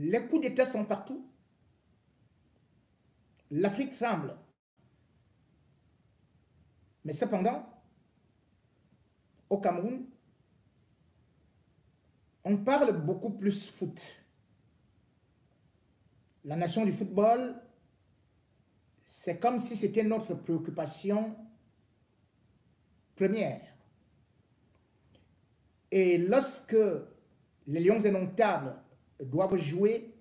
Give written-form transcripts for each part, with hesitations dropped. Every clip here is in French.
les coups d'État sont partout. L'Afrique tremble. Mais cependant, au Cameroun, on parle beaucoup plus foot. La nation du football, c'est comme si c'était notre préoccupation première. Et lorsque les Lions indomptables doivent jouer,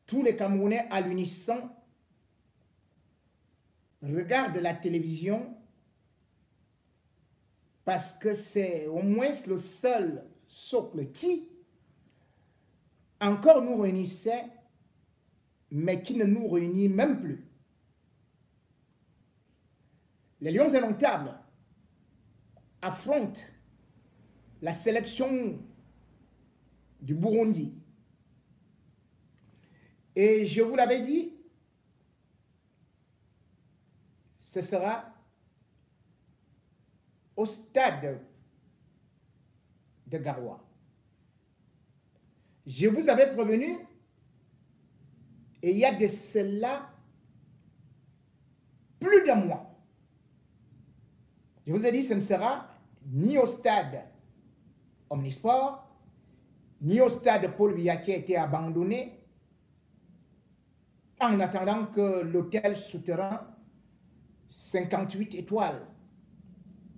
tous les Camerounais à l'unisson regardent la télévision parce que c'est au moins le seul socle qui encore nous réunissait, mais qui ne nous réunit même plus. Les Lions indomptables affrontent la sélection du Burundi. Et je vous l'avais dit, ce sera au stade de Garoua. Je vous avais prévenu, et il y a de cela plus d'un mois. Je vous ai dit, ce ne sera ni au stade Omnisport, ni au stade Paul Biya qui a été abandonné, en attendant que l'hôtel souterrain 58 étoiles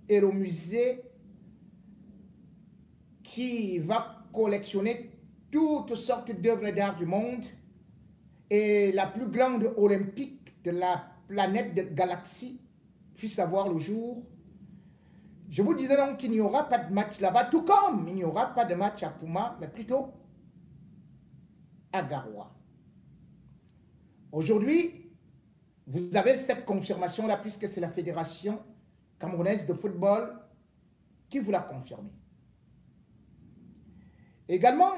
et le musée qui va collectionner toutes sortes d'œuvres d'art du monde et la plus grande olympique de la planète de galaxie puisse avoir le jour. Je vous disais donc qu'il n'y aura pas de match là-bas, tout comme il n'y aura pas de match à Puma, mais plutôt à Garoua. Aujourd'hui, vous avez cette confirmation-là, puisque c'est la Fédération camerounaise de football qui vous l'a confirmé. Également,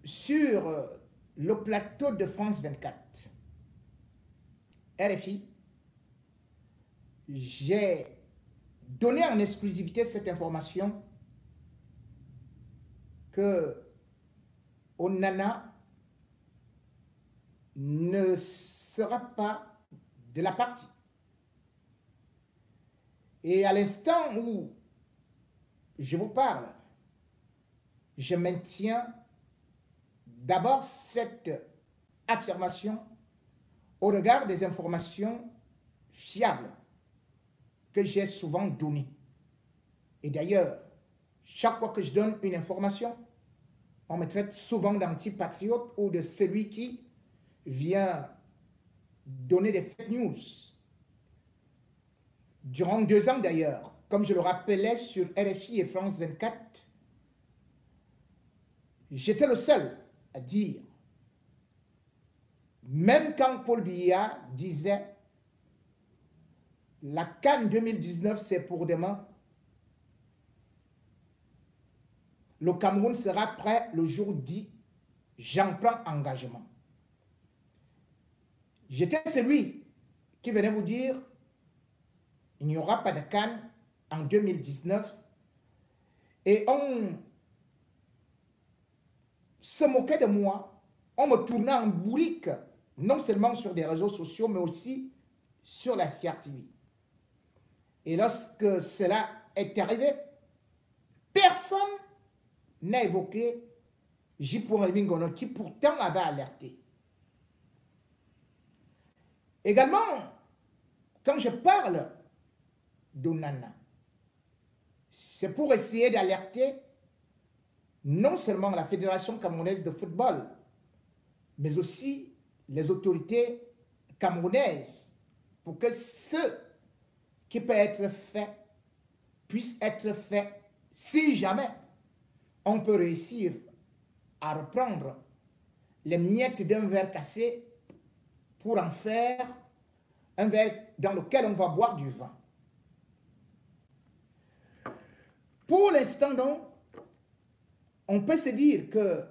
sur le plateau de France 24, RFI, j'ai donné en exclusivité cette information que Onana ne sera pas de la partie. Et à l'instant où je vous parle, je maintiens d'abord cette affirmation au regard des informations fiables que j'ai souvent données. Et d'ailleurs, chaque fois que je donne une information, on me traite souvent d'antipatriote ou de celui qui vient donner des fake news. Durant 2 ans d'ailleurs, comme je le rappelais sur RFI et France 24, j'étais le seul à dire, même quand Paul Biya disait la CAN 2019 c'est pour demain, le Cameroun sera prêt le jour dit, j'en prends engagement. J'étais celui qui venait vous dire il n'y aura pas de CAN en 2019 et on se moquait de moi, on me tournait en bourrique, non seulement sur des réseaux sociaux, mais aussi sur la CRTV. Et lorsque cela est arrivé, personne n'a évoqué J.Rémy Ngono, qui pourtant avait alerté. Également, quand je parle d'Onana, c'est pour essayer d'alerter non seulement la Fédération camerounaise de football, mais aussi les autorités camerounaises, pour que ce qui peut être fait puisse être fait si jamais on peut réussir à reprendre les miettes d'un verre cassé pour en faire un verre dans lequel on va boire du vin. Pour l'instant donc, on peut se dire que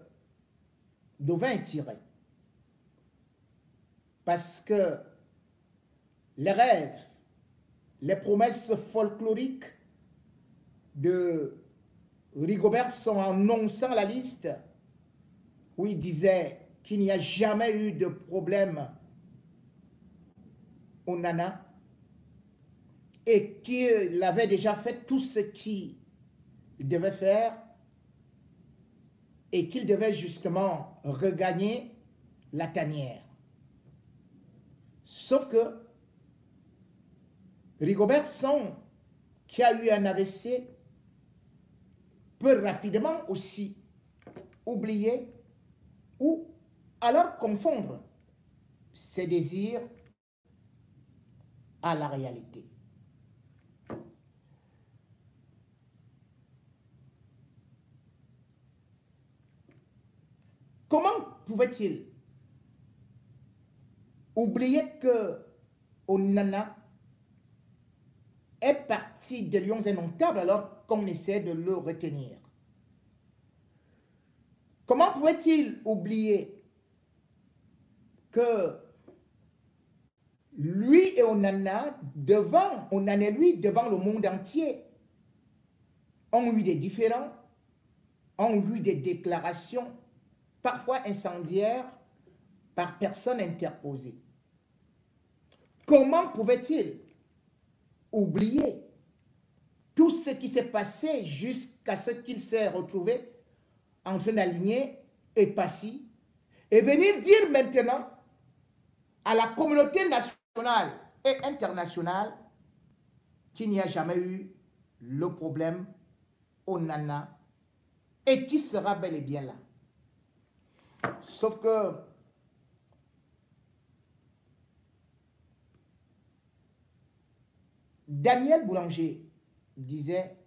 le vin est tiré. Parce que les rêves, les promesses folkloriques de Rigobert sont annonçant la liste où il disait qu'il n'y a jamais eu de problème au Nana et qu'il avait déjà fait tout ce qu'il devait faire et qu'il devait justement regagner la tanière. Sauf que Rigobert Song, qui a eu un AVC, peut rapidement aussi oublier ou alors confondre ses désirs à la réalité. Comment pouvait-il oublier que Onana est parti de Lions Indomptables alors qu'on essaie de le retenir? Comment pouvait-il oublier que lui et Onana, devant le monde entier, ont eu des différends, ont eu des déclarations, parfois incendiaires, par personnes interposées? Comment pouvait-il oublier tout ce qui s'est passé jusqu'à ce qu'il s'est retrouvé en train d'aligner et passer et venir dire maintenant à la communauté nationale et internationale qu'il n'y a jamais eu le problème au Nana et qui sera bel et bien là? Sauf que Daniel Boulanger disait: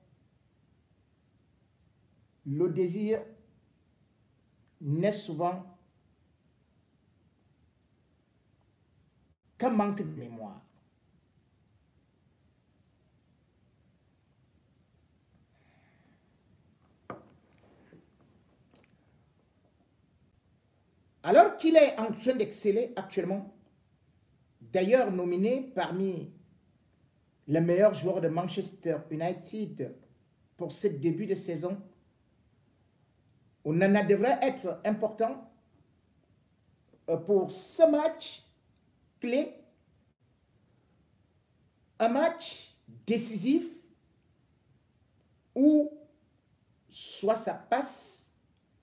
le désir n'est souvent qu'un manque de mémoire. Alors qu'il est en train d'exceller actuellement, d'ailleurs nominé parmi les meilleurs joueurs de Manchester United pour ce début de saison, Onana devrait être important pour ce match clé, un match décisif où soit ça passe,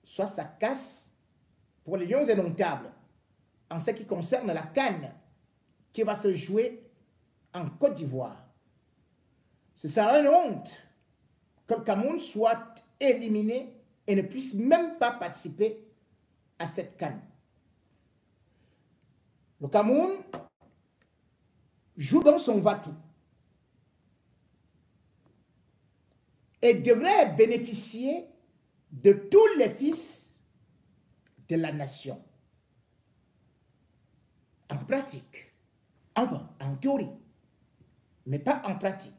soit ça casse pour les Lions Indomptables en ce qui concerne la CAN qui va se jouer en Côte d'Ivoire. Ce sera une honte que le Cameroun soit éliminé et ne puisse même pas participer à cette CAN. Le Cameroun joue dans son va-tout et devrait bénéficier de tous les fils de la nation. En pratique, enfin, en théorie, mais pas en pratique.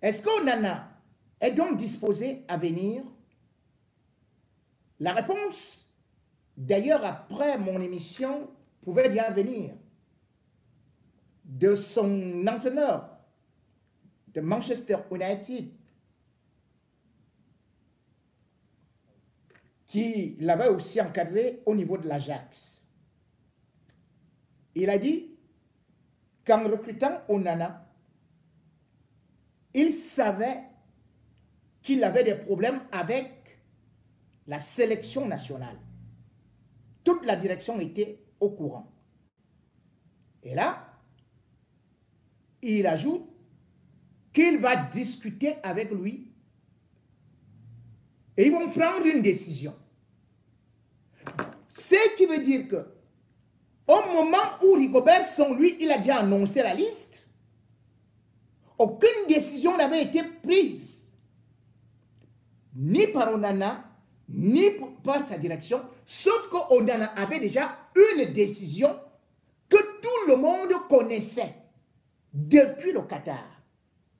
Est-ce qu'Onana est donc disposé à venir? La réponse, d'ailleurs, après mon émission, pouvait bien venir de son entraîneur de Manchester United, qui l'avait aussi encadré au niveau de l'Ajax. Il a dit qu'en recrutant Onana, il savait qu'il avait des problèmes avec la sélection nationale. Toute la direction était au courant. Et là, il ajoute qu'il va discuter avec lui et ils vont prendre une décision. Ce qui veut dire que au moment où Rigobert Song, lui, il a déjà annoncé la liste, aucune décision n'avait été prise, ni par Onana, ni par sa direction, sauf qu'Onana avait déjà une décision que tout le monde connaissait depuis le Qatar.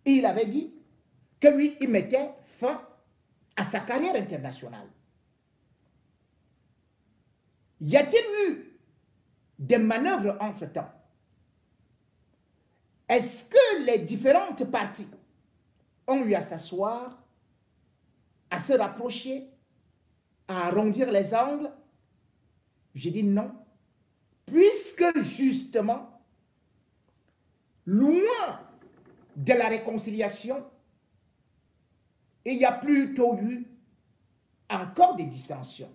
Et il avait dit que lui, il mettait fin à sa carrière internationale. Y a-t-il eu des manœuvres entre-temps? Est-ce que les différentes parties ont eu à s'asseoir, à se rapprocher à arrondir les angles? J'ai dit non. Puisque justement, loin de la réconciliation, il y a plutôt eu encore des dissensions.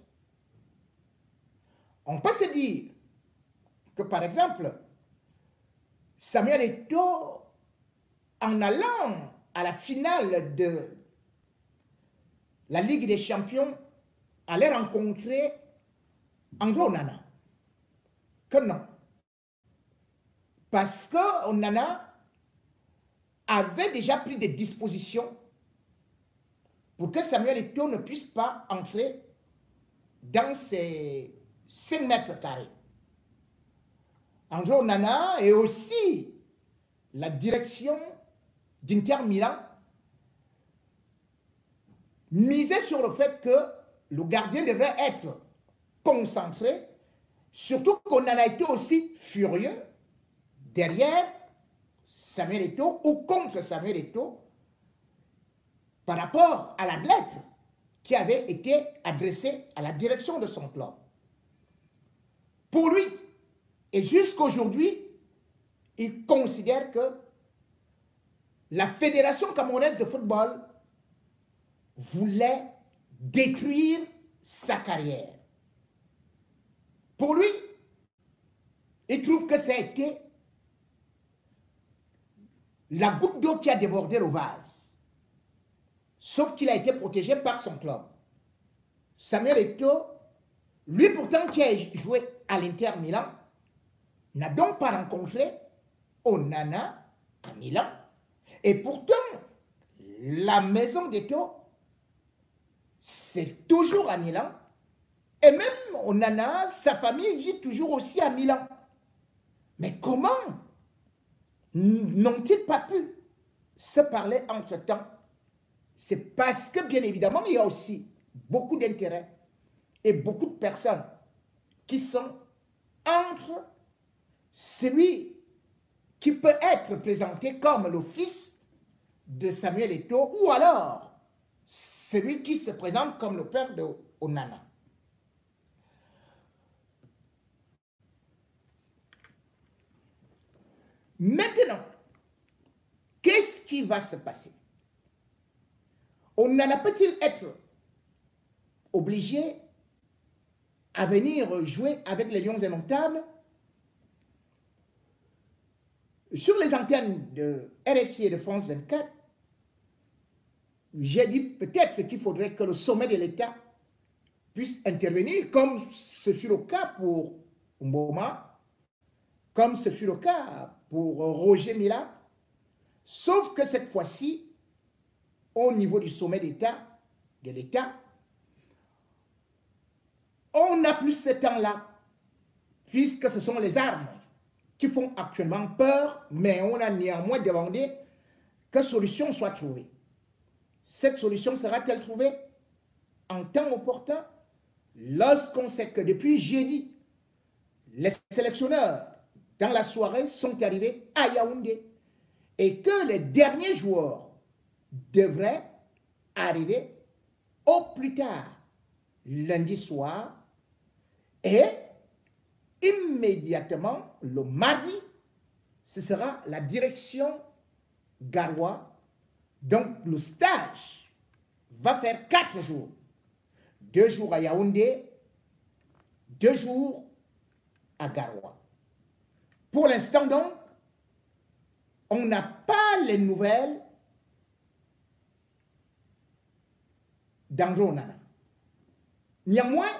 On peut se dire que, par exemple, Samuel Eto'o, en allant à la finale de la Ligue des Champions, allait rencontrer André Onana. Que non. Parce que Onana avait déjà pris des dispositions pour que Samuel Eto'o ne puisse pas entrer dans ces 5 mètres carrés. André Onana et aussi la direction d'Inter Milan misaient sur le fait que le gardien devrait être concentré, surtout qu'Onana était aussi furieux derrière Samuel Eto'o ou contre Samuel Eto'o par rapport à la lettre qui avait été adressée à la direction de son club. Pour lui, et jusqu'aujourd'hui, il considère que la Fédération camerounaise de football voulait détruire sa carrière. Pour lui, il trouve que ça a été la goutte d'eau qui a débordé le vase. Sauf qu'il a été protégé par son club. Samuel Eto'o, lui pourtant qui a joué à l'Inter Milan, n'a donc pas rencontré Onana à Milan. Et pourtant, la maison d'Eto'o, c'est toujours à Milan. Et même Onana, sa famille vit toujours aussi à Milan. Mais comment n'ont-ils pas pu se parler entre-temps? C'est parce que, bien évidemment, il y a aussi beaucoup d'intérêts et beaucoup de personnes qui sont entre celui qui peut être présenté comme le fils de Samuel Eto'o ou alors celui qui se présente comme le père de Onana. Maintenant, qu'est-ce qui va se passer? Onana peut-il être obligé à venir jouer avec les Lions indomptables? Sur les antennes de RFI et de France 24, j'ai dit peut-être qu'il faudrait que le sommet de l'État puisse intervenir, comme ce fut le cas pour Mboma, comme ce fut le cas pour Roger Mila, sauf que cette fois-ci, au niveau du sommet d'État, de l'État, on n'a plus ce temps-là, puisque ce sont les armes qui font actuellement peur, mais on a néanmoins demandé que solution soit trouvée. Cette solution sera-t-elle trouvée en temps opportun lorsqu'on sait que depuis jeudi, les sélectionneurs dans la soirée sont arrivés à Yaoundé et que les derniers joueurs devraient arriver au plus tard lundi soir et immédiatement le mardi, ce sera la direction Garoua. Donc le stage va faire 4 jours. 2 jours à Yaoundé, 2 jours à Garoua. Pour l'instant donc, on n'a pas les nouvelles d'André Onana. Néanmoins,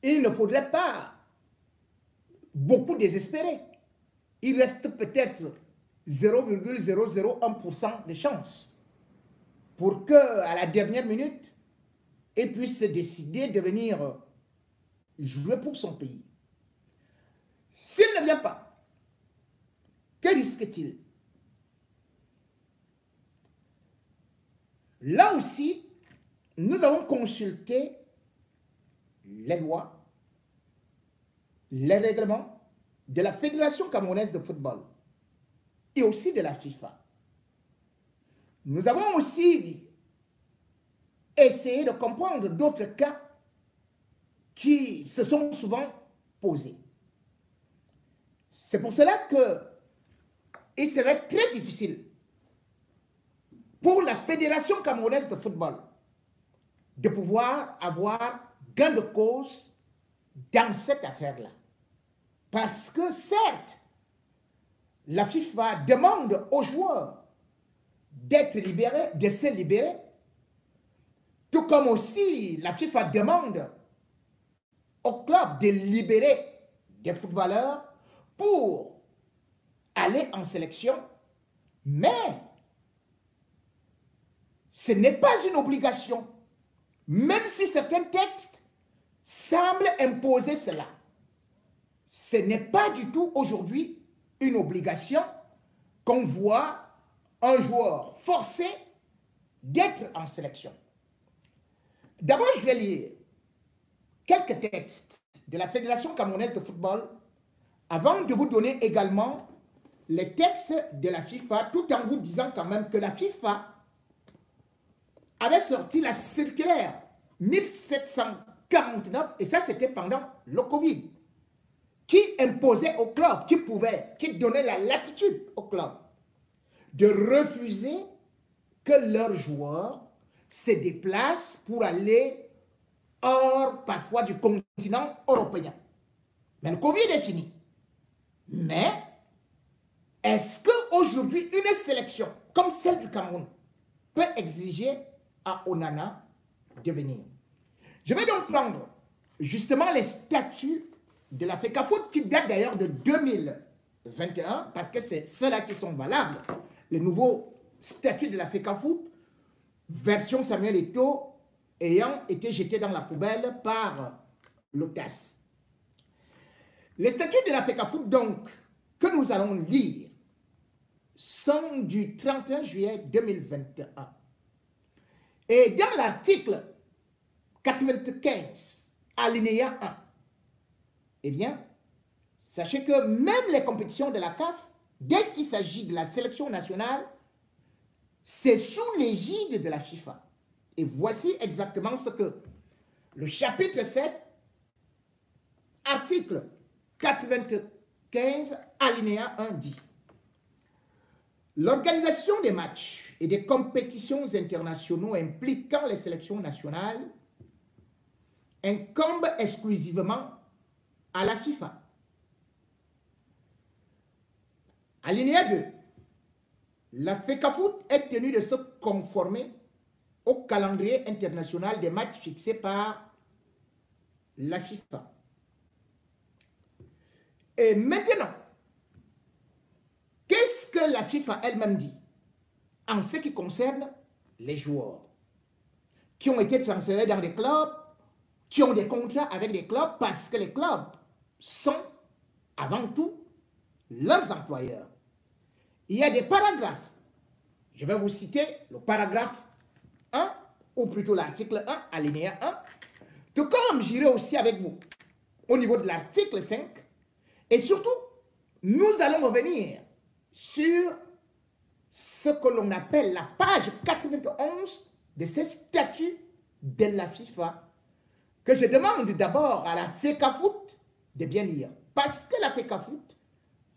il ne faudrait pas beaucoup désespérer. Il reste peut-être 0,001% de chance pour qu'à la dernière minute, il puisse décider de venir jouer pour son pays. S'il ne vient pas, que risque-t-il? Là aussi, nous avons consulté les lois, les règlements de la Fédération camerounaise de football et aussi de la FIFA. Nous avons aussi essayer de comprendre d'autres cas qui se sont souvent posés. C'est pour cela que il serait très difficile pour la Fédération camerounaise de football de pouvoir avoir gain de cause dans cette affaire-là. Parce que certes, la FIFA demande aux joueurs d'être libérés, de se libérer, tout comme aussi la FIFA demande au club de libérer des footballeurs pour aller en sélection, mais ce n'est pas une obligation, même si certains textes semblent imposer cela. Ce n'est pas du tout aujourd'hui une obligation qu'on voit un joueur forcé d'être en sélection. D'abord, je vais lire quelques textes de la Fédération camerounaise de football avant de vous donner également les textes de la FIFA, tout en vous disant quand même que la FIFA avait sorti la circulaire 1749, et ça c'était pendant le Covid, qui imposait au club, qui donnait la latitude au club de refuser que leurs joueurs se déplacent pour aller hors parfois du continent européen. Mais le Covid est fini. Mais est-ce qu'aujourd'hui une sélection comme celle du Cameroun peut exiger à Onana de venir? Je vais donc prendre justement les statuts de la FECAFOOT qui datent d'ailleurs de 2021 parce que c'est ceux-là qui sont valables. Les nouveaux statuts de la FECAFOOT, version Samuel Eto'o, ayant été jetés dans la poubelle par l'OTAS. Les statuts de la FECAFOOT donc que nous allons lire sont du 31 juillet 2021. Et dans l'article 95, alinéa 1, eh bien, sachez que même les compétitions de la CAF, dès qu'il s'agit de la sélection nationale, c'est sous l'égide de la FIFA. Et voici exactement ce que le chapitre 7, article 95, alinéa 1 dit. L'organisation des matchs et des compétitions internationaux impliquant les sélections nationales incombe exclusivement à la FIFA. Alinéa 2. La FECAFOOT est tenue de se conformer au calendrier international des matchs fixés par la FIFA. Et maintenant, qu'est-ce que la FIFA elle-même dit en ce qui concerne les joueurs qui ont été transférés dans des clubs, qui ont des contrats avec des clubs parce que les clubs sont avant tout leurs employeurs. Il y a des paragraphes. Je vais vous citer le paragraphe 1, ou plutôt l'article 1, alinéa 1, tout comme j'irai aussi avec vous au niveau de l'article 5. Et surtout, nous allons revenir sur ce que l'on appelle la page 91 de ces statuts de la FIFA, que je demande d'abord à la FECAFOOT de bien lire. Parce que la FECAFOOT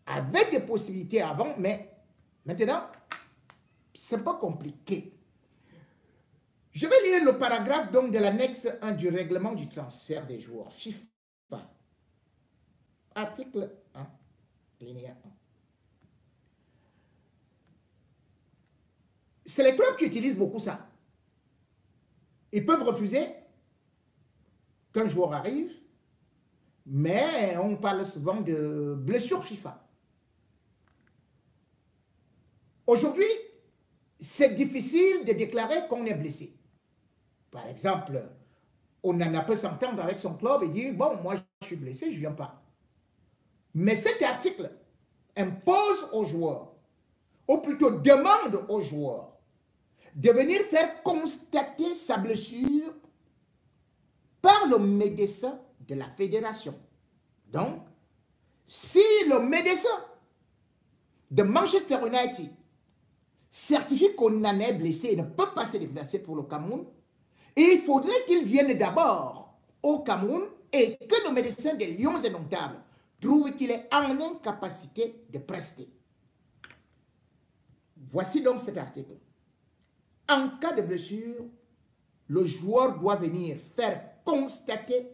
avait des possibilités avant, mais maintenant, c'est pas compliqué. Je vais lire le paragraphe donc de l'annexe 1 du règlement du transfert des joueurs FIFA. Article 1, linéa 1. C'est les clubs qui utilisent beaucoup ça. Ils peuvent refuser qu'un joueur arrive, mais on parle souvent de blessure FIFA. Aujourd'hui, c'est difficile de déclarer qu'on est blessé. Par exemple, on en a peut s'entendre avec son club et dire, bon, moi je suis blessé, je ne viens pas. Mais cet article impose aux joueurs, ou plutôt demande aux joueurs, de venir faire constater sa blessure par le médecin de la fédération. Donc, si le médecin de Manchester United certifie qu'on en est blessé et ne peut pas se déplacer pour le Cameroun, Et il faudrait qu'ils viennent d'abord au Cameroun et que le médecin des Lions Indomptables trouve qu'il est en incapacité de prester. Voici donc cet article. En cas de blessure, le joueur doit venir faire constater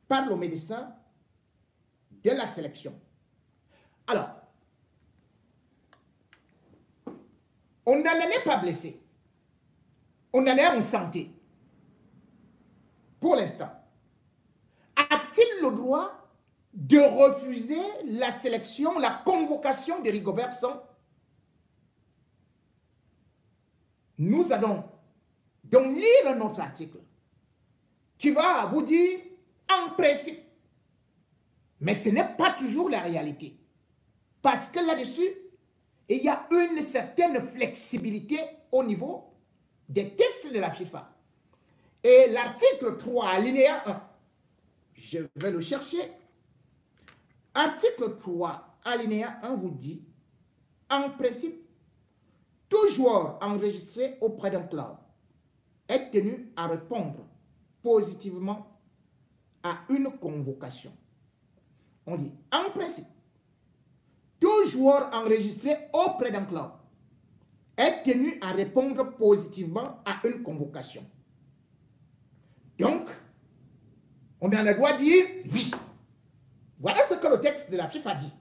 par le médecin de la sélection. Alors, on n'en est pas blessé. On en est en santé. Pour l'instant. A-t-il le droit de refuser la sélection, la convocation de Rigobert Song? Nous allons donc lire notre article qui va vous dire en principe. Mais ce n'est pas toujours la réalité. Parce que là-dessus, il y a une certaine flexibilité au niveau des textes de la FIFA. Et l'article 3, alinéa 1, je vais le chercher. Article 3, alinéa 1 vous dit, en principe, tout joueur enregistré auprès d'un club est tenu à répondre positivement à une convocation. On dit, en principe, tout joueur enregistré auprès d'un club est tenu à répondre positivement à une convocation. Donc, on en a le droit de dire oui. Voilà ce que le texte de la FIFA dit.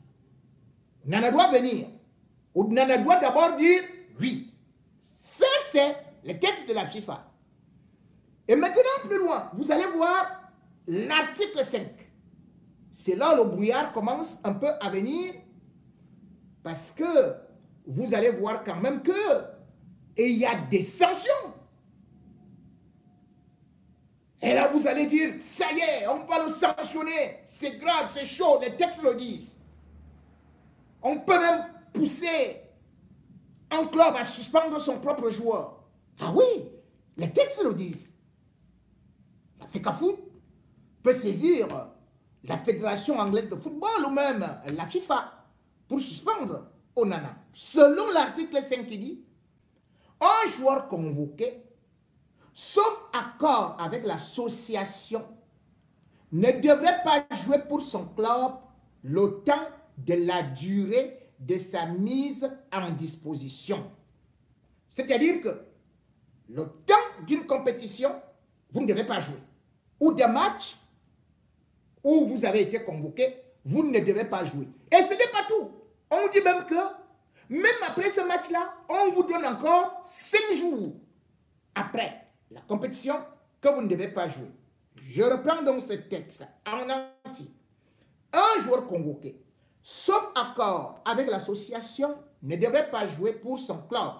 On en a le droit de venir. On en a le droit d'abord dire oui. Ça, c'est le texte de la FIFA. Et maintenant, plus loin, vous allez voir l'article 5. C'est là où le brouillard commence un peu à venir parce que vous allez voir quand même que il y a des sanctions. Et là, vous allez dire, ça y est, on va le sanctionner. C'est grave, c'est chaud, les textes le disent. On peut même pousser un club à suspendre son propre joueur. Ah oui, les textes le disent. La FECAFOOT peut saisir la Fédération anglaise de football ou même la FIFA pour suspendre Onana. Selon l'article 5 qui dit, un joueur convoqué, sauf accord avec l'association, ne devrait pas jouer pour son club le temps de la durée de sa mise en disposition. C'est-à-dire que le temps d'une compétition, vous ne devez pas jouer. Ou des matchs où vous avez été convoqué, vous ne devez pas jouer. Et ce n'est pas tout. On dit même que, même après ce match-là, on vous donne encore 5 jours après la compétition que vous ne devez pas jouer. Je reprends donc ce texte en entier. Un joueur convoqué, sauf accord avec l'association, ne devrait pas jouer pour son club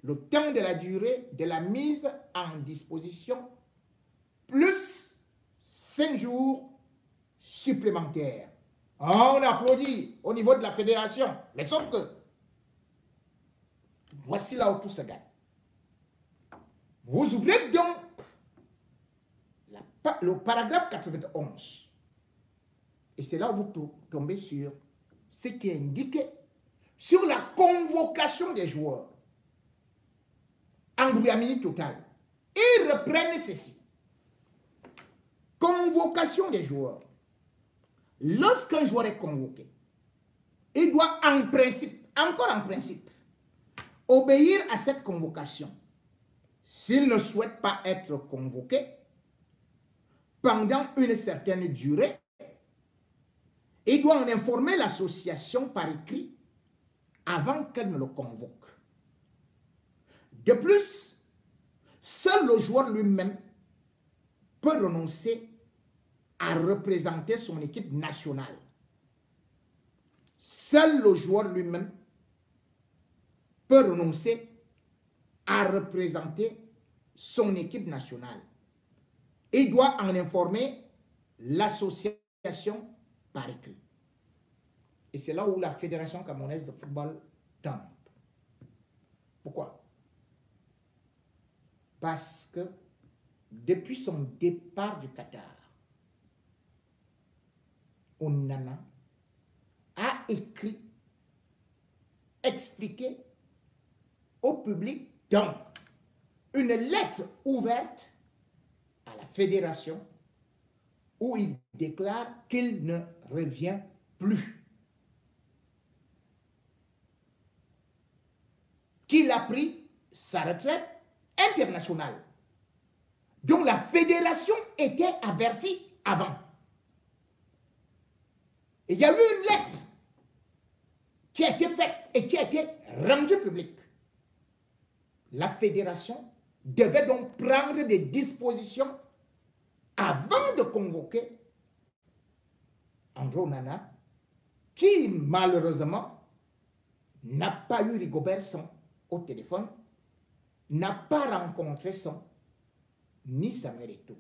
le temps de la durée de la mise en disposition plus 5 jours supplémentaires. On applaudit au niveau de la fédération. Mais sauf que, voici là où tout se gagne. Vous ouvrez donc le paragraphe 91. Et c'est là où vous tombez sur ce qui est indiqué sur la convocation des joueurs. Embrouillamini total. Ils reprennent ceci. Convocation des joueurs. Lorsqu'un joueur est convoqué, il doit en principe, encore en principe, obéir à cette convocation. S'il ne souhaite pas être convoqué pendant une certaine durée, il doit en informer l'association par écrit avant qu'elle ne le convoque. De plus, seul le joueur lui-même peut renoncer à représenter son équipe nationale. Seul le joueur lui-même peut renoncer à représenter son équipe nationale. Il doit en informer l'association par écrit. Et c'est là où la Fédération camerounaise de football tombe. Pourquoi? Parce que depuis son départ du Qatar, Onana a écrit, expliqué au public, donc, une lettre ouverte la fédération où il déclare qu'il ne revient plus. Qu'il a pris sa retraite internationale, dont la fédération était avertie avant. Et il y a eu une lettre qui a été faite et qui a été rendue publique. La fédération devait donc prendre des dispositions avant de convoquer André Onana, qui malheureusement n'a pas eu Rigobert Song au téléphone, n'a pas rencontré son ni Samuel Eto'o.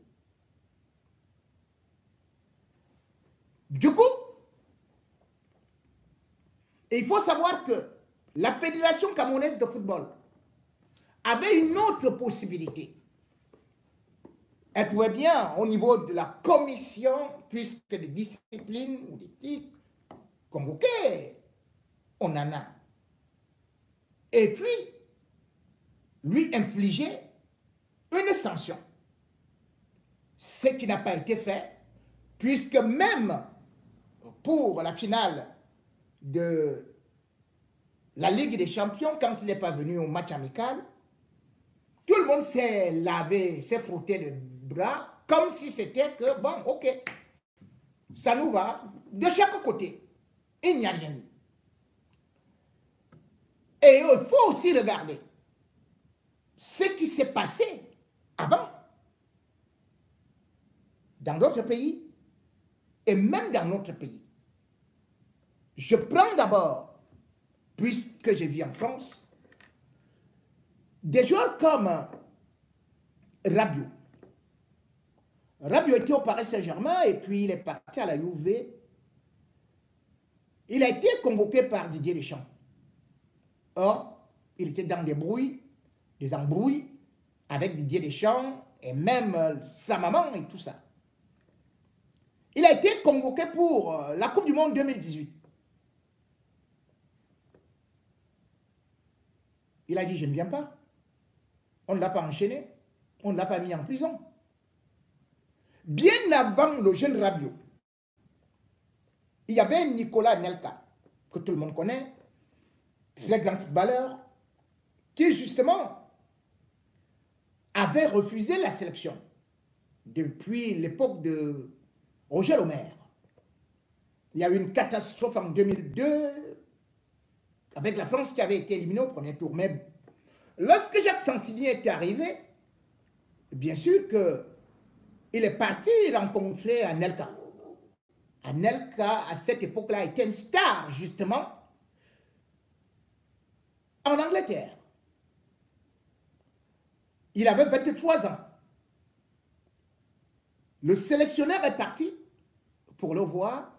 Du coup, il faut savoir que la Fédération camerounaise de football avait une autre possibilité. Elle pouvait bien, au niveau de la commission, puisque des disciplines ou d'éthique, convoquer Onana. Et puis, lui infliger une sanction. Ce qui n'a pas été fait, puisque même pour la finale de la Ligue des Champions, quand il n'est pas venu au match amical, tout le monde s'est lavé, s'est frotté le bras, comme si c'était que, bon, ok, ça nous va, de chaque côté, il n'y a rien eu. Et il faut aussi regarder ce qui s'est passé avant, dans d'autres pays, et même dans notre pays. Je prends d'abord, puisque je vis en France, des joueurs comme Rabiot. Rabiot était au Paris Saint-Germain et puis il est parti à la Juve. Il a été convoqué par Didier Deschamps. Or, il était dans des embrouilles avec Didier Deschamps et même sa maman et tout ça. Il a été convoqué pour la Coupe du Monde 2018. Il a dit, je ne viens pas. On ne l'a pas enchaîné. On ne l'a pas mis en prison. Bien avant le jeune Rabiot, il y avait Nicolas Anelka, que tout le monde connaît, très grand footballeur, qui justement avait refusé la sélection depuis l'époque de Roger Lemaire. Il y a eu une catastrophe en 2002 avec la France qui avait été éliminée au premier tour. Mais lorsque Jacques Santini est arrivé, bien sûr qu'il est parti rencontrer Anelka. Anelka, à cette époque-là, était une star, justement, en Angleterre. Il avait 23 ans. Le sélectionneur est parti pour le voir,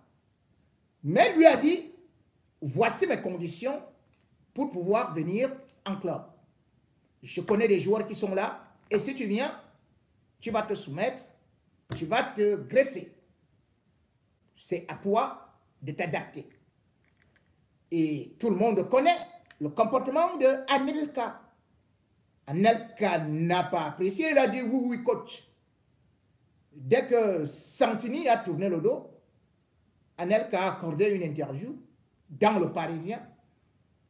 mais lui a dit, voici mes conditions pour pouvoir venir en club. Je connais des joueurs qui sont là, et si tu viens, tu vas te soumettre, tu vas te greffer. C'est à toi de t'adapter. Et tout le monde connaît le comportement de Anelka. Anelka n'a pas apprécié, il a dit oui, oui, coach. Dès que Santini a tourné le dos, Anelka a accordé une interview dans Le Parisien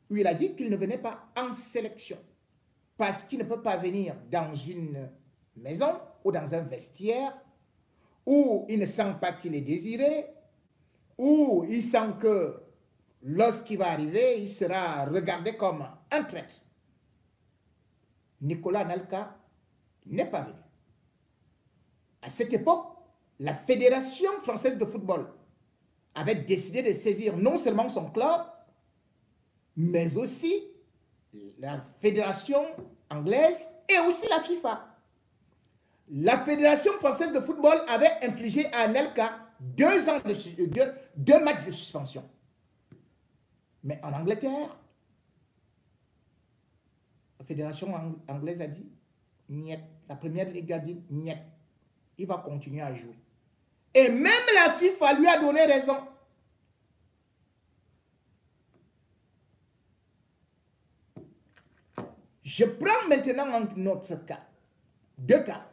où il a dit qu'il ne venait pas en sélection parce qu'il ne peut pas venir dans une maison ou dans un vestiaire où il ne sent pas qu'il est désiré, où il sent que lorsqu'il va arriver, il sera regardé comme un traître. Nicolas Anelka n'est pas venu. À cette époque, la Fédération française de football avait décidé de saisir non seulement son club, mais aussi la Fédération anglaise et aussi la FIFA. La Fédération française de football avait infligé à Anelka 2 matchs de suspension. Mais en Angleterre, la Fédération anglaise a dit niet. La première ligue a dit niet. Il va continuer à jouer. Et même la FIFA lui a donné raison. Je prends maintenant notre cas. 2 cas.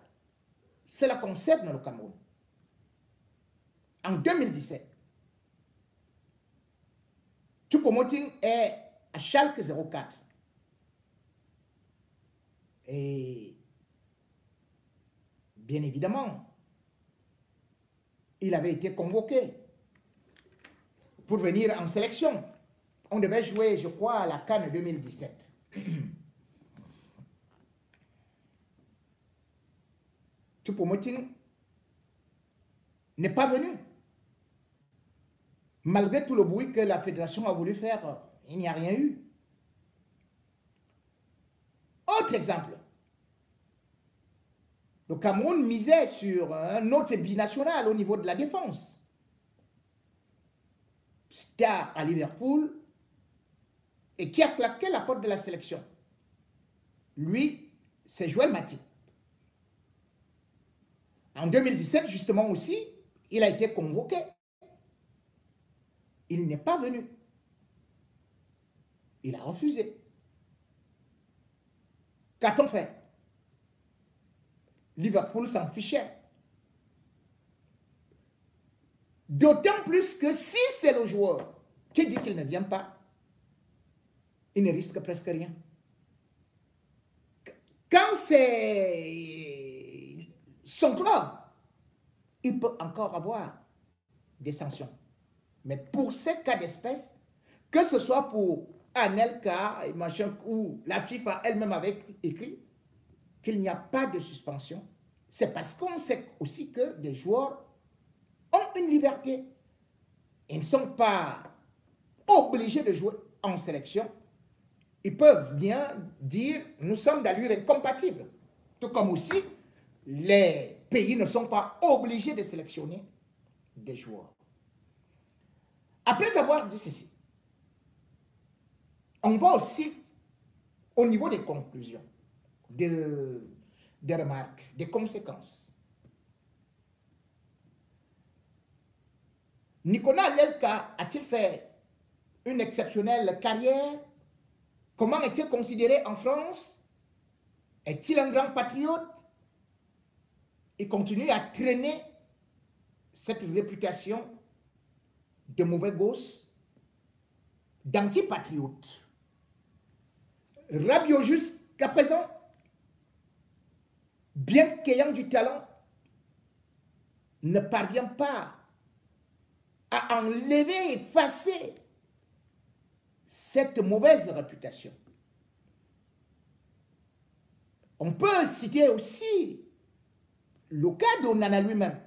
cela concerne le Cameroun. En 2017, Choupo-Moting est à Schalke 04. Et bien évidemment, il avait été convoqué pour venir en sélection. On devait jouer, je crois, à la CAN 2017. Choupo-Moting n'est pas venu. Malgré tout le bruit que la fédération a voulu faire, il n'y a rien eu. Autre exemple. Le Cameroun misait sur un autre binational au niveau de la défense. Star à Liverpool et qui a claqué la porte de la sélection. Lui, c'est Joël Matip. En 2017, justement aussi, il a été convoqué. Il n'est pas venu. Il a refusé. Qu'a-t-on fait? Liverpool s'en fichait. D'autant plus que si c'est le joueur qui dit qu'il ne vient pas, il ne risque presque rien. Quand c'est son club, il peut encore avoir des sanctions. Mais pour ces cas d'espèce, que ce soit pour Anelka et machin, où la FIFA elle-même avait écrit qu'il n'y a pas de suspension, c'est parce qu'on sait aussi que des joueurs ont une liberté. Ils ne sont pas obligés de jouer en sélection. Ils peuvent bien dire nous sommes d'allure incompatible. Tout comme aussi les pays ne sont pas obligés de sélectionner des joueurs. Après avoir dit ceci, on va aussi au niveau des conclusions, des remarques, des conséquences. Nicolas Anelka a-t-il fait une exceptionnelle carrière? Comment est-il considéré en France? Est-il un grand patriote? Il continue à traîner cette réputation de mauvais gosse, d'antipatriote. Rabiot jusqu'à présent, bien qu'ayant du talent, ne parvient pas à enlever, effacer cette mauvaise réputation. On peut citer aussi le cas d'Onana lui-même.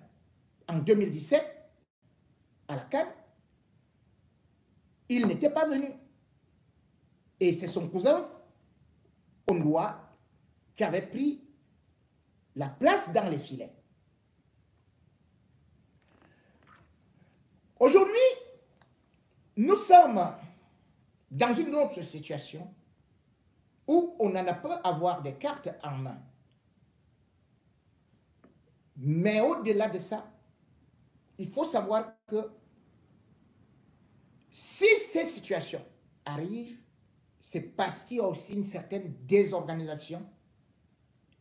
En 2017, à la CAN, il n'était pas venu. Et c'est son cousin, Ondoa, qui avait pris la place dans les filets. Aujourd'hui, nous sommes dans une autre situation où on en a peut avoir des cartes en main. Mais au-delà de ça, il faut savoir que si ces situations arrivent, c'est parce qu'il y a aussi une certaine désorganisation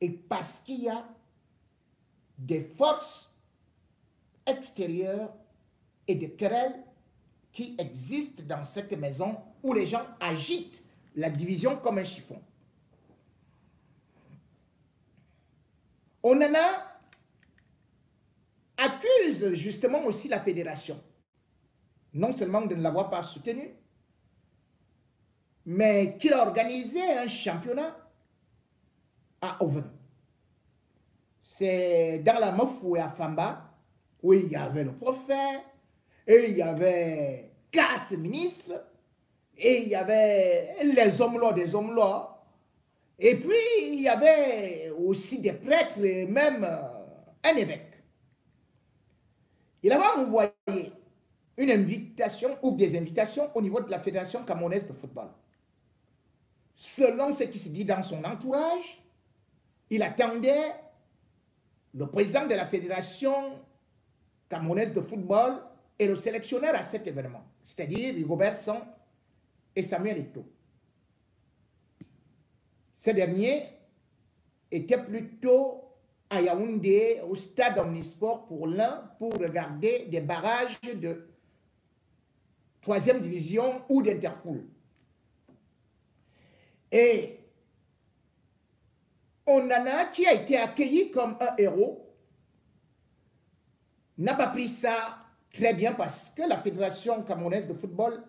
et parce qu'il y a des forces extérieures et des querelles qui existent dans cette maison où les gens agitent la division comme un chiffon. Onana accuse justement aussi la fédération, non seulement de ne l'avoir pas soutenu, mais qu'il a organisé un championnat à Oven. C'est dans la Mofou et à Famba, où il y avait le prophète, et il y avait 4 ministres, et il y avait les hommes là, des hommes là, et puis il y avait aussi des prêtres, et même un évêque. Il avait envoyé une invitation ou des invitations au niveau de la Fédération camerounaise de football. Selon ce qui se dit dans son entourage, il attendait le président de la Fédération camerounaise de football et le sélectionneur à cet événement, c'est-à-dire Rigobert Song et Samuel Eto'o. Ces derniers étaient plutôt à Yaoundé, au stade Omnisport pour regarder des barrages de 3e division ou d'Interpool. Et Onana, qui a été accueilli comme un héros, n'a pas pris ça très bien parce que la Fédération camerounaise de football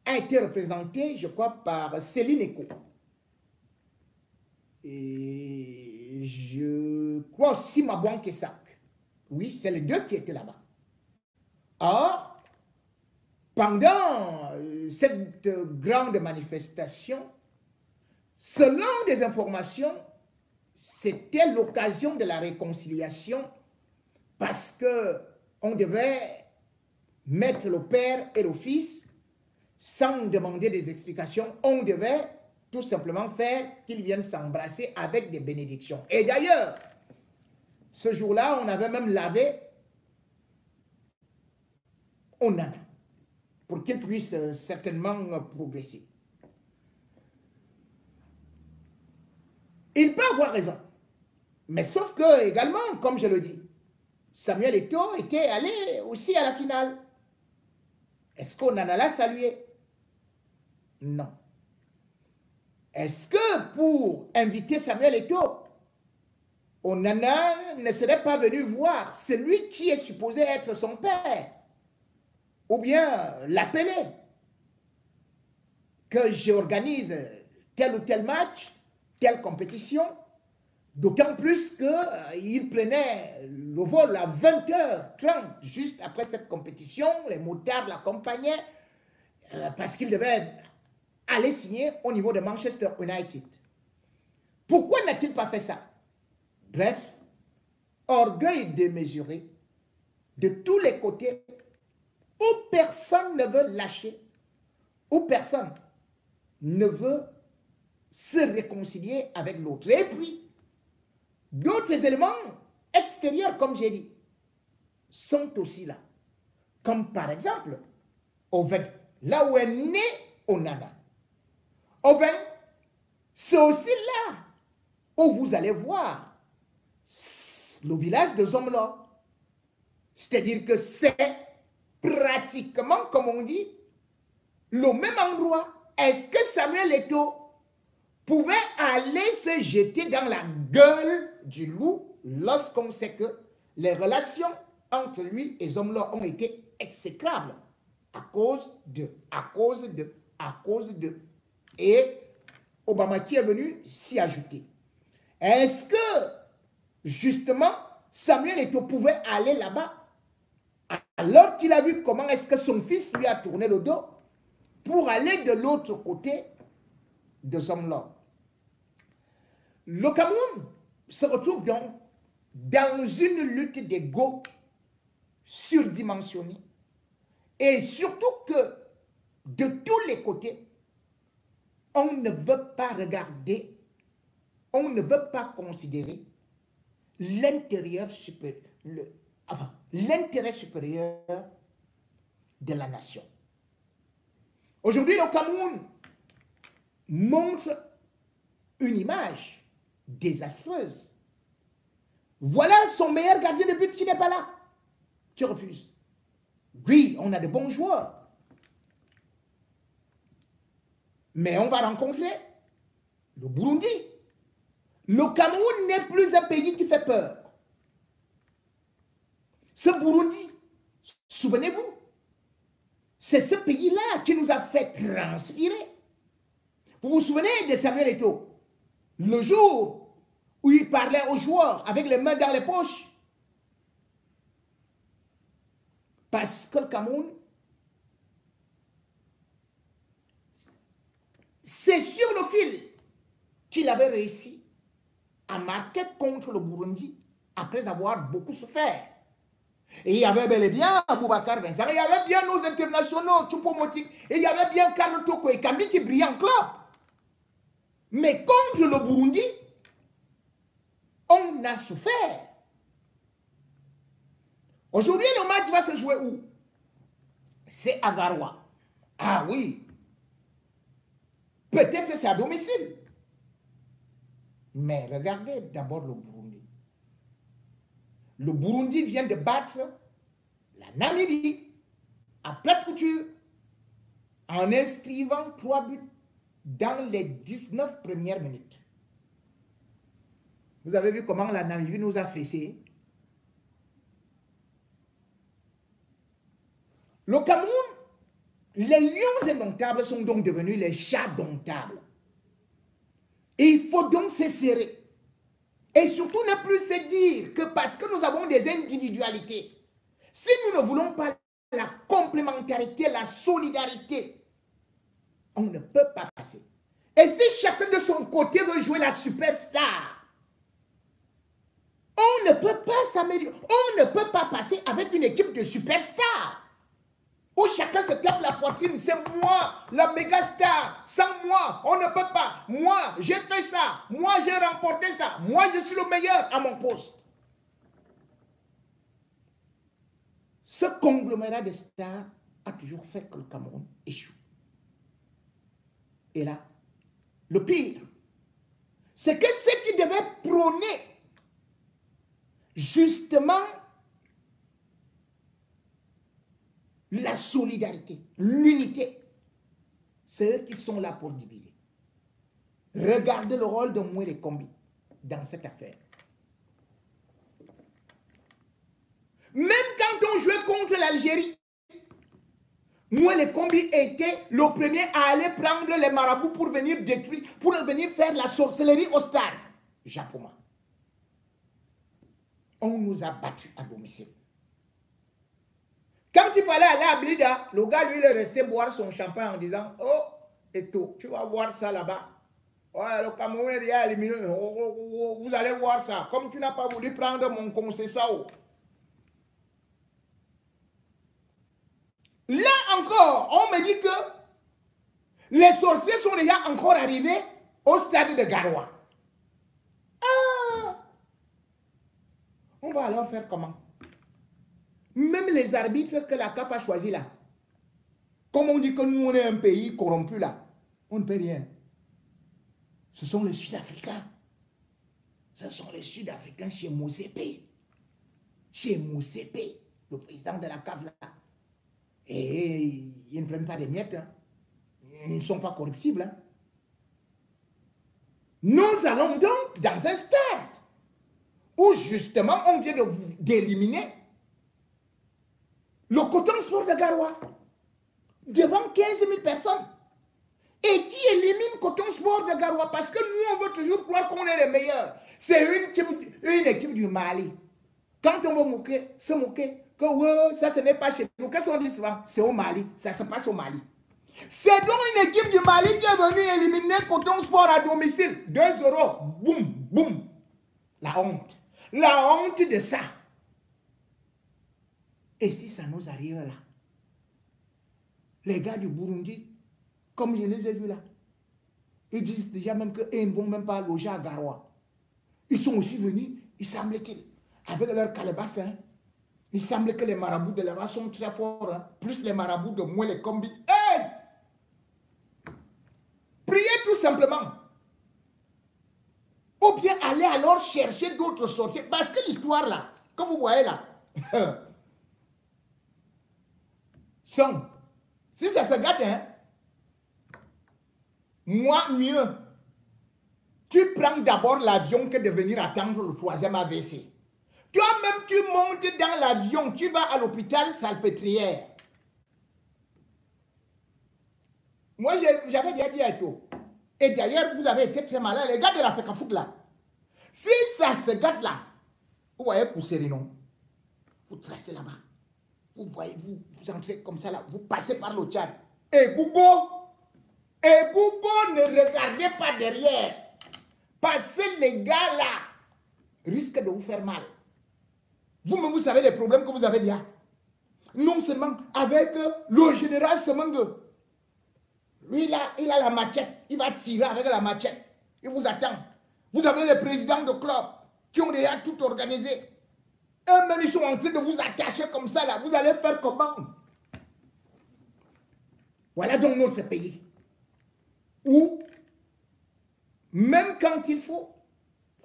a été représentée, je crois, par Céline Eko. Et je crois aussi Mabouan Kesak. Oui, c'est les deux qui étaient là-bas. Or, pendant cette grande manifestation, selon des informations, c'était l'occasion de la réconciliation parce qu'on devait mettre le père et le fils sans demander des explications. On devait tout simplement faire qu'ils viennent s'embrasser avec des bénédictions. Et d'ailleurs, ce jour-là, on avait même lavé Onana pour qu'il puisse certainement progresser. Il peut avoir raison. Mais sauf que, également, comme je le dis, Samuel Eto'o était allé aussi à la finale. Est-ce qu'Onana l'a salué? Non. Est-ce que pour inviter Samuel Eto'o, Onana ne serait pas venu voir celui qui est supposé être son père? Ou bien l'appeler? Que j'organise tel ou tel match, telle compétition, d'autant plus qu'il prenait le vol à 20h30, juste après cette compétition, les motards l'accompagnaient, parce qu'il devait aller signer au niveau de Manchester United. Pourquoi n'a-t-il pas fait ça? Bref, orgueil démesuré de tous les côtés, où personne ne veut lâcher, où personne ne veut se réconcilier avec l'autre. Et puis, d'autres éléments extérieurs, comme j'ai dit, sont aussi là. Comme par exemple, Oven, là où est né Onana. Oven, c'est aussi là où vous allez voir le village de Zomlo. C'est-à-dire que c'est pratiquement, comme on dit, le même endroit. Est-ce que Samuel Eto'o pouvait aller se jeter dans la gueule du loup lorsqu'on sait que les relations entre lui et Zomlo ont été exécrables à cause de. Et Obama qui est venu s'y ajouter. Est-ce que, justement, Samuel Eto'o pouvait aller là-bas alors qu'il a vu comment est-ce que son fils lui a tourné le dos pour aller de l'autre côté de Zomlo? Le Cameroun se retrouve donc dans une lutte d'ego surdimensionnée et surtout que de tous les côtés, on ne veut pas regarder, on ne veut pas considérer l'intérêt supérieur de la nation. Aujourd'hui, le Cameroun montre une image désastreuse. Voilà son meilleur gardien de but qui n'est pas là, qui refuse. Oui, on a de bons joueurs. Mais on va rencontrer le Burundi. Le Cameroun n'est plus un pays qui fait peur. Ce Burundi, souvenez-vous, c'est ce pays-là qui nous a fait transpirer. Vous vous souvenez de Samuel Eto'o? Le jour où il parlait aux joueurs avec les mains dans les poches. Parce que le Cameroun, c'est sur le fil qu'il avait réussi à marquer contre le Burundi après avoir beaucoup souffert. Et il y avait bel et bien Boubacar Vincent, il y avait bien nos internationaux, Choupo-Moting, et il y avait bien Carlo Toko et Kambi qui brillaient en club. Mais contre le Burundi, on a souffert. Aujourd'hui, le match va se jouer où? C'est à Garoua. Ah oui. Peut-être que c'est à domicile. Mais regardez d'abord le Burundi. Le Burundi vient de battre la Namibie à plate couture en inscrivant 3 buts dans les 19 premières minutes. Vous avez vu comment la Namibie nous a fessé. Le Cameroun, les lions indomptables sont donc devenus les chats domptables. Et il faut donc se serrer. Et surtout ne plus se dire que parce que nous avons des individualités, si nous ne voulons pas la complémentarité, la solidarité, on ne peut pas passer. Et si chacun de son côté veut jouer la superstar, on ne peut pas s'améliorer. On ne peut pas passer avec une équipe de superstars. Où chacun se tape la poitrine, c'est moi, la méga star. Sans moi, on ne peut pas. Moi, j'ai fait ça. Moi, j'ai remporté ça. Moi, je suis le meilleur à mon poste. Ce conglomérat de stars a toujours fait que le Cameroun échoue. Et là, le pire, c'est que ceux qui devaient prôner justement la solidarité, l'unité, c'est eux qui sont là pour diviser. Regardez le rôle de Mwele Kombi dans cette affaire. Même quand on jouait contre l'Algérie, Mwele Kombi était le premier à aller prendre les marabouts pour venir détruire, pour venir faire la sorcellerie au stade. Japoma. On nous a battus à domicile. Quand il fallait aller à Blida, le gars, lui, il est resté boire son champagne en disant, oh, Eto, tu vas voir ça là-bas. Ouais, le Cameroun est déjà éliminé. Vous allez voir ça. Comme tu n'as pas voulu prendre mon conseil, ça. Là encore, on me dit que les sorciers sont déjà encore arrivés au stade de Garoua. Ah! On va alors faire comment? Même les arbitres que la CAF a choisi là, comme on dit que nous on est un pays corrompu là, on ne peut rien. Ce sont les Sud-Africains. Ce sont les Sud-Africains chez Mosepe. Chez Mosepe, le président de la CAF là. Et ils ne prennent pas des miettes. Hein. Ils ne sont pas corruptibles. Hein. Nous allons donc dans un stade où justement on vient d'éliminer le Coton Sport de Garoua devant 15 000 personnes. Et qui élimine Coton Sport de Garoua? Parce que nous, on veut toujours croire qu'on est les meilleurs. C'est une équipe du Mali. Quand on veut se moquer, que ouais, ça ce n'est pas chez nous. Qu'est-ce qu'on dit souvent? C'est au Mali. Ça se passe au Mali. C'est donc une équipe du Mali qui est venue éliminer Coton Sport à domicile. 2-0. Boum, boum. La honte. La honte de ça. Et si ça nous arrive là, les gars du Burundi, comme je les ai vus là, ils disent déjà même qu'ils ne vont même pas loger à Garoua. Ils sont aussi venus, il semble-t-il, avec leur calebasse. Hein. Il semble que les marabouts de là-bas sont très forts, hein, plus les marabouts de Mwele Kombi. Hey! Priez tout simplement. Ou bien aller alors chercher d'autres sorciers. Parce que l'histoire là, comme vous voyez là, si ça se gâte, hein, moi mieux, tu prends d'abord l'avion que de venir attendre le 3e AVC. Toi-même, tu montes dans l'avion, tu vas à l'hôpital Salpêtrière. Moi, j'avais déjà dit à Eto. Et d'ailleurs, vous avez été très malin, les gars de la FECAFOOT là. Si ça se gâte là, vous voyez Pousserinon, vous tracez là-bas. Vous voyez, vous entrez comme ça là, vous passez par le Tchad. Et Google, ne regardez pas derrière. Parce que les gars là risquent de vous faire mal. Vous-même, vous savez les problèmes que vous avez déjà. Non seulement avec le général Semengue. Lui, là, il a la machette. Il va tirer avec la machette. Il vous attend. Vous avez les présidents de club qui ont déjà tout organisé. Eux-mêmes, ils sont en train de vous attacher comme ça, là. Vous allez faire comment? Voilà donc notre pays. Où, même quand il faut,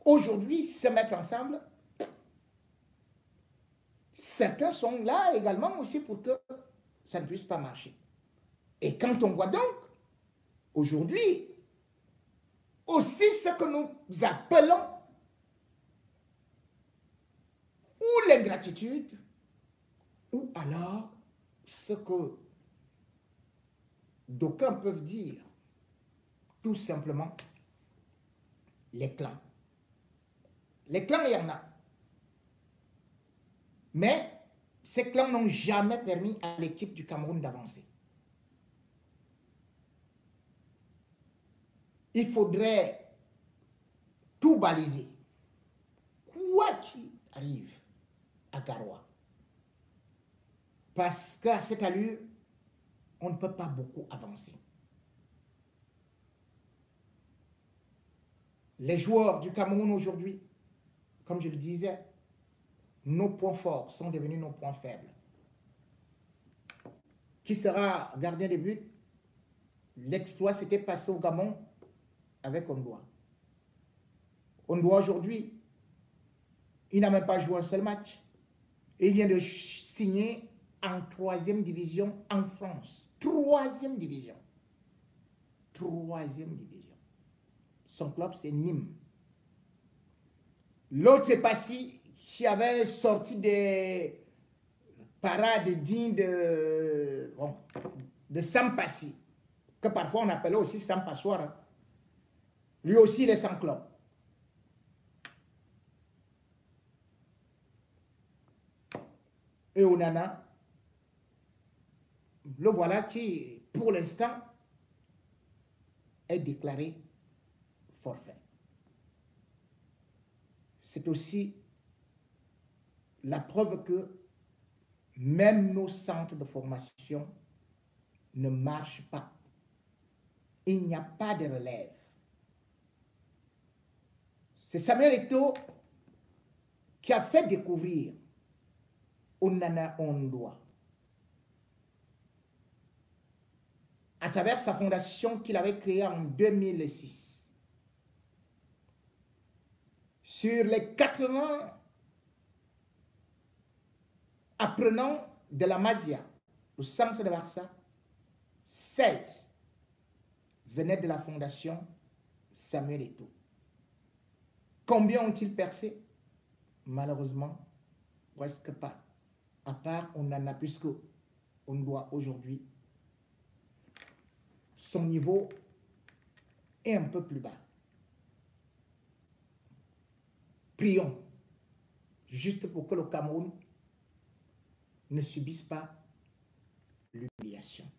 aujourd'hui, se mettre ensemble, certains sont là également aussi pour que ça ne puisse pas marcher. Et quand on voit donc, aujourd'hui, aussi ce que nous appelons ou l'ingratitude, ou alors ce que d'aucuns peuvent dire, tout simplement, les clans. Les clans, il y en a. Mais ces clans n'ont jamais permis à l'équipe du Cameroun d'avancer. Il faudrait tout baliser, quoi qu'il arrive à Garoua. Parce qu'à cette allure, on ne peut pas beaucoup avancer. Les joueurs du Cameroun aujourd'hui, comme je le disais, nos points forts sont devenus nos points faibles. Qui sera gardien de but? L'exploit s'était passé au Gabon avec Ondoa. Ondoa aujourd'hui, il n'a même pas joué un seul match. Et il vient de signer en 3e division en France. 3e division. 3e division. Son club, c'est Nîmes. L'autre est Passy, qui avait sorti des parades dignes de Sampassi, que parfois on appelait aussi Sampassoir. Lui aussi, il est sans club. Et Onana, le voilà qui, pour l'instant, est déclaré forfait. C'est aussi la preuve que même nos centres de formation ne marchent pas. Il n'y a pas de relève. C'est Samuel Eto'o qui a fait découvrir Onana Ondoa à travers sa fondation qu'il avait créée en 2006. Sur les 80 apprenants de la Masia, le centre de Barça, 16 venaient de la fondation Samuel Eto'o. Combien ont-ils percé? Malheureusement, presque pas. À part, on en a, puisque on doit aujourd'hui, son niveau est un peu plus bas. Prions, juste pour que le Cameroun ne subisse pas l'humiliation.